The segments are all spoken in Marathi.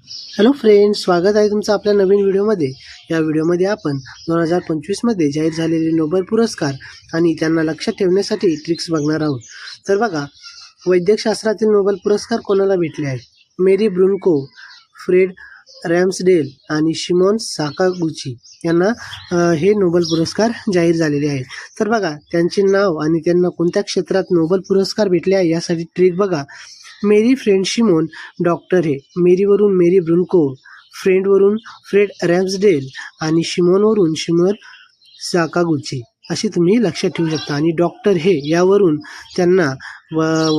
हॅलो फ्रेंड्स, स्वागत आहे तुमचं आपल्या नवीन व्हिडिओमध्ये। या व्हिडिओमध्ये आपण 2025मध्ये जाहीर झालेले नोबेल पुरस्कार आणि त्यांना लक्षात ठेवण्यासाठी ट्रिक्स बघणार आहोत। तर बघा, वैद्यकशास्त्रातील नोबेल पुरस्कार कोणाला भेटले आहेत? मेरी ब्रुनको, फ्रेड रॅम्सडेल आणि शिमोन साकागुची यांना हे नोबेल पुरस्कार जाहीर झालेले आहेत। तर बघा, त्यांचे नाव आणि त्यांना कोणत्या क्षेत्रात नोबेल पुरस्कार भेटले आहे यासाठी ट्रिक बघा। मेरी फ्रेड शिमोन डॉक्टर आहे, मेरीवरून मेरी ब्रुनको, फ्रेडवरून फ्रेड रॅम्सडेल आणि शिमोनवरून शिमोन साकागुची अशी तुम्ही लक्षात ठेवू शकता। आणि डॉक्टर हे यावरून त्यांना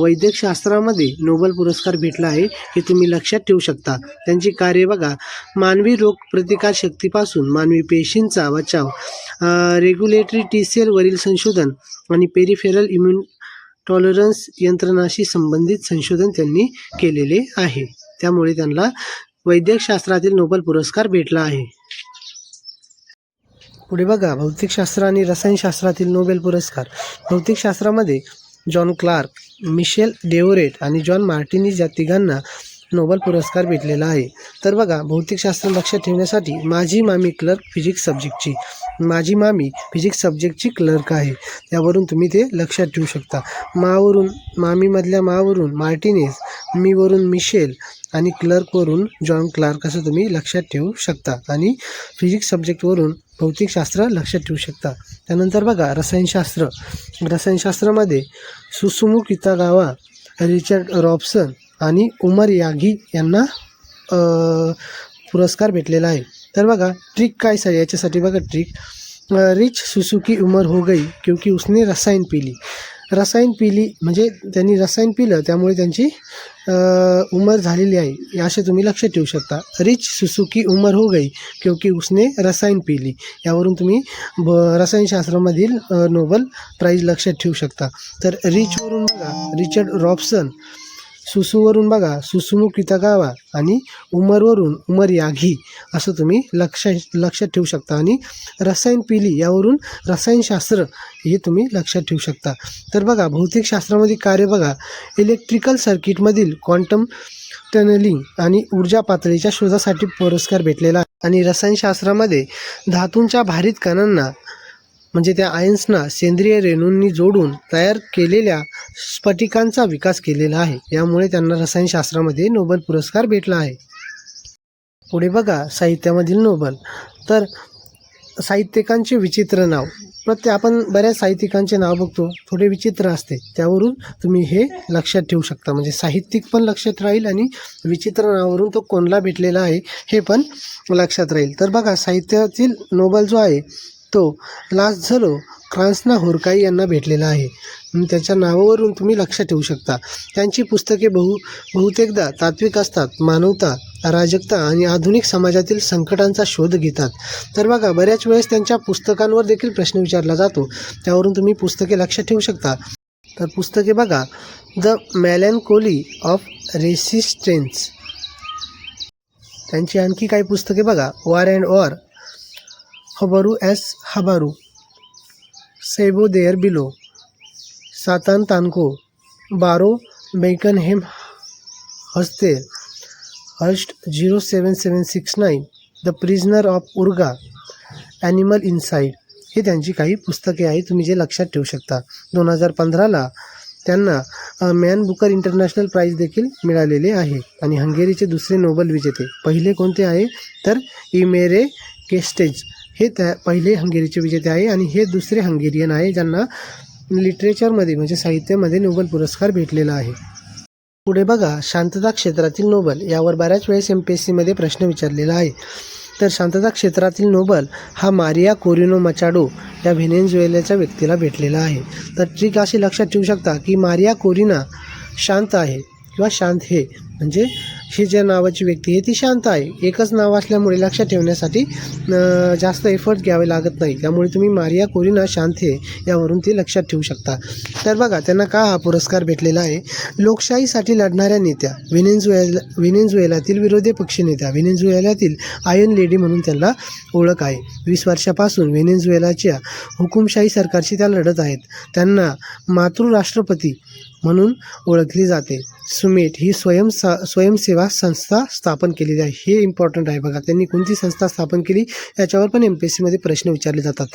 वैद्यकशास्त्रामध्ये नोबेल पुरस्कार भेटला आहे हे तुम्ही लक्षात ठेवू शकता। त्यांची कार्य बघा, मानवी रोग प्रतिकारशक्तीपासून मानवी पेशींचा बचाव, रेग्युलेटरी टी सेलवरील संशोधन आणि पेरिफेरल इम्युन टॉलरन्स यंत्रणाशी संबंधित संशोधन त्यांनी केलेले आहे, त्यामुळे त्यांना वैद्यकशास्त्रातील नोबेल पुरस्कार भेटला आहे। पुढे बघा, भौतिकशास्त्र आणि रसायनशास्त्रातील नोबेल पुरस्कार। भौतिकशास्त्रामध्ये जॉन क्लार्क, मिशेल डेओरेट आणि जॉन मार्टिनीज या तिघांना नोबेल पुरस्कार भेटलेला आहे। तर बघा, भौतिकशास्त्र लक्षात ठेवण्यासाठी माझी मामी क्लर्क फिजिक्स सब्जेक्टची, माझी मामी फिजिक्स सब्जेक्टची क्लर्क आहे, त्यावरून तुम्ही ते लक्षात ठेवू शकता। मावरून, मामीमधल्या मावरून मार्टिनेज, मीवरून मिशेल आणि क्लर्कवरून जॉन क्लार्क असं तुम्ही लक्षात ठेवू शकता। आणि फिजिक्स सब्जेक्टवरून भौतिकशास्त्र लक्षात ठेवू शकता। त्यानंतर बघा, रसायनशास्त्र। रसायनशास्त्रामध्ये सुसुमु कितागावा, रिचर्ड रॉबसन आणि उमर यागी यांना पुरस्कार भेटलेला आहे। तर बघा, ट्रिक काय सर याच्यासाठी बघा, ट्रिक रिच सुसुकी उमर हो गई क्योंकि उसने रसायन पीली। रसायन पिली म्हणजे त्यांनी रसायन पिलं, त्यामुळे त्यांची उमर झालेली आहे, असे तुम्ही लक्षात ठेवू शकता। रिच सुसुकी उमर हो गई क्योंकि उसने रसायन पिली, यावरून तुम्ही रसायनशास्त्रामधील नोबेल प्राईज लक्षात ठेवू शकता। तर रिचवरून बघा रिचर्ड रॉबसन, सुसूवरून बघा सुसुमु कितागावा आणि उमरवरून उमर यागी असं तुम्ही लक्षात ठेवू शकता। आणि रसायन पिली यावरून रसायनशास्त्र हे तुम्ही लक्षात ठेवू शकता। तर बघा, भौतिकशास्त्रामध्ये कार्य बघा, इलेक्ट्रिकल सर्किटमधील क्वांटम टनलिंग आणि ऊर्जा पातळीच्या शोधासाठी पुरस्कार भेटलेला आहे। आणि रसायनशास्त्रामध्ये धातूंच्या भारित कणांना म्हणजे त्या आयन्सना सेंद्रिय रेणूंनी जोडून तयार केलेल्या स्फटिकांचा विकास केलेला आहे, यामुळे त्यांना रसायनशास्त्रामध्ये नोबेल पुरस्कार भेटला आहे। पुढे बघा, साहित्यामधील नोबेल। तर साहित्यिकांचे विचित्र नाव, आपण बऱ्याच साहित्यिकांचे नाव बघतो, थोडे विचित्र असते, त्यावरून तुम्ही हे लक्षात ठेवू शकता। म्हणजे साहित्यिक पण लक्षात राहील आणि विचित्र नावावरून तो कोणाला भेटलेला आहे हे पण लक्षात राहील। तर बघा, साहित्यातील नोबेल जो आहे तो लाझलो क्रान्स्ना होरकाई यांना भेटलेला आहे, त्याच्या नावावरून तुम्ही लक्षात ठेवू शकता। त्यांची पुस्तके बहुतेकदा तात्विक असतात, मानवता, अराजकता आणि आधुनिक समाजातील संकटांचा शोध घेतात। तर बघा, बऱ्याच वेळेस त्यांच्या पुस्तकांवर देखील प्रश्न विचारला जातो, त्यावरून तुम्ही पुस्तके लक्षात ठेवू शकता। तर पुस्तके बघा, द मेलॅन्कोली ऑफ रेसिस्टन्स। त्यांची आणखी काही पुस्तके बघा, वॉर अँड वॉर, हबारू एस हबारू, Seiobo there below, Satantango, Baron Wenckheim हॉस्टेल, Herscht 07769, the prisoner of Urga, animal inside, हे त्यांची काही पुस्तके आहेत, तुम्ही जे लक्षात ठेवू शकता। 2015ला त्यांना मॅन बुकर इंटरनॅशनल प्राईज देखील मिळालेले आहे। आणि हंगेरीचे दुसरे नोबेल विजेते पहिले कोणते आहे तर इमेरे केस्टेज, हे त्या पहिले हंगेरीचे विजेते आहे आणि हे दुसरे हंगेरियन आहे ज्यांना लिटरेचरमध्ये म्हणजे साहित्यामध्ये नोबेल पुरस्कार भेटलेला आहे। पुढे बघा, शांतता क्षेत्रातील नोबेल। यावर बऱ्याच वेळेस MPSCमध्ये प्रश्न विचारलेला आहे। तर शांतता क्षेत्रातील नोबेल हा मारिया कोरिनो मचाडो या व्हेनेझुएलाच्या व्यक्तीला भेटलेला आहे। तर ट्रिक अशी लक्षात ठेवू शकता की मारिया कोरिना शांत आहे किंवा शांत हे, म्हणजे ही ज्या नावाची व्यक्ती आहे ती शांत आहे, एकच नाव असल्यामुळे लक्षात ठेवण्यासाठी जास्त एफर्ट घ्यावे लागत नाही, त्यामुळे तुम्ही मारिया कोरिना शांत हे यावरून ती लक्षात ठेवू शकता। तर बघा, त्यांना का हा पुरस्कार भेटलेला आहे? लोकशाहीसाठी लढणाऱ्या नेत्या, व्हेनेझुएलातील विरोधी पक्षनेत्या, व्हेनेझुएलातील आयर्न लेडी म्हणून त्यांना ओळख आहे। 20 वर्षापासून व्हेनेझुएलाच्या हुकुमशाही सरकारशी त्या लढत आहेत। त्यांना मातृराष्ट्रपती म्हणून ओळखली जाते. सुमेट ही स्वयंसेवा संस्था स्थापन केलेली आहे. हे इम्पॉर्टंट आहे बघा. त्यांनी कोणती संस्था स्थापन केली याच्यावर पण MPSC मध्ये प्रश्न विचारले जातात.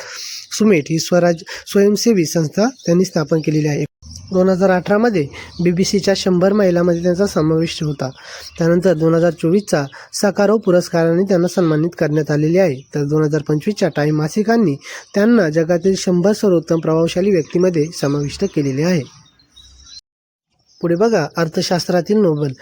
सुमेट ही स्वयंसेवी संस्था त्यांनी स्थापन केलेली आहे. 2018मध्ये BBCच्या 100 महिलांमध्ये त्यांचा समावेश होता. त्यानंतर 2024चा सकाराव पुरस्काराने त्यांना सन्मानित करण्यात आलेले आहे. तर 2025च्या टाईम मासिकांनी त्यांना जगातील 100 सर्वोत्तम प्रभावशाली व्यक्तीमध्ये समाविष्ट केलेले आहे. पुढे बघा, अर्थशास्त्रातील नोबल.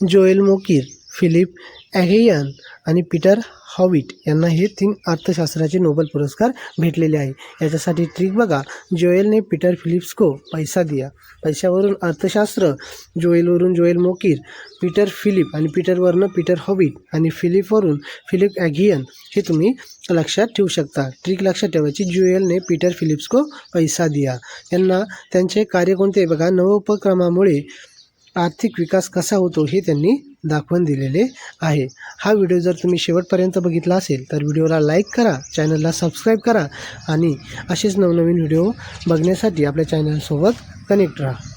जोएल मोकीर, फिलिप ॲघेयन आणि पीटर हॉविट यांना हे 3 अर्थशास्त्राचे नोबेल पुरस्कार भेटलेले आहे. याच्यासाठी ट्रिक बघा. जोएलने पीटर फिलिप्स को पैसा दिया. पैशावरून अर्थशास्त्र. जोएलवरून जोएल मोकीर, पीटर फिलिप आणि पीटरवरनं पीटर हॉविट आणि फिलिपवरून फिलिप ॲघियन. हे तुम्ही लक्षात ठेवू शकता. ट्रिक लक्षात ठेवायची. जोएलने पीटर फिलिप्स को पैसा दिया. यांना त्यांचे कार्य कोणते बघा. नवोपक्रमामुळे आर्थिक विकास कसा होतो हे त्यांनी दाखवून दिलेले आहे. हा व्हिडिओ जर तुम्ही शेवटपर्यंत बघितला असेल तर व्हिडिओला लाईक करा, चॅनलला सबस्क्राईब करा आणि असेच नवनवीन व्हिडिओ बघण्यासाठी आपल्या चॅनलसोबत कनेक्ट राहा.